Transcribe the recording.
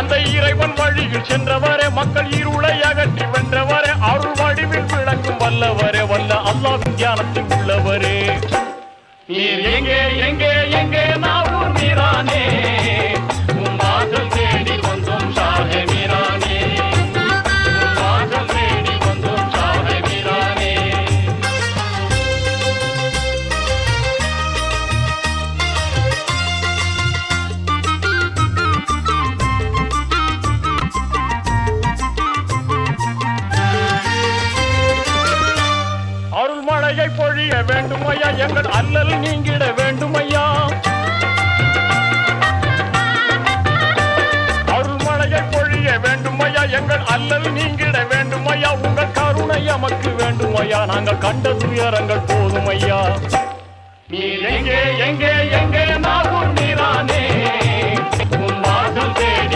அந்த இறைவன் வழியில் சென்றவரே மக்கள் இருளை அகற்றி வென்றவரே அருள் வடிவில் விளங்கும் வல்லவரே வல்ல அல்லாஹ்வின் தியானத்தில் உள்ளவரே நீர் எங்கே எங்கே எங்கே நாவூர் மீரானே உன் வாசல் தேடி வந்தோம் ஷாஹே மீரானே உன் வாசல் தேடி வந்தோம் ஷாஹே மீரானே அருள்மழையை பொழிய வேண்டும் ஐயா எங்கள் அல்லல் நீங்கிட வேண்டும் ஐயா அருள்மழையை பொழிய வேண்டும் ஐயா எங்கள் அல்லல் நீங்கிட வேண்டும் ஐயா உங்கள் கருணை எமக்கு வேண்டும் ஐயா நாங்கள் கண்ட துயரங்கள் போதும் ஐயா நீர் எங்கே எங்கே எங்கே நாகூர்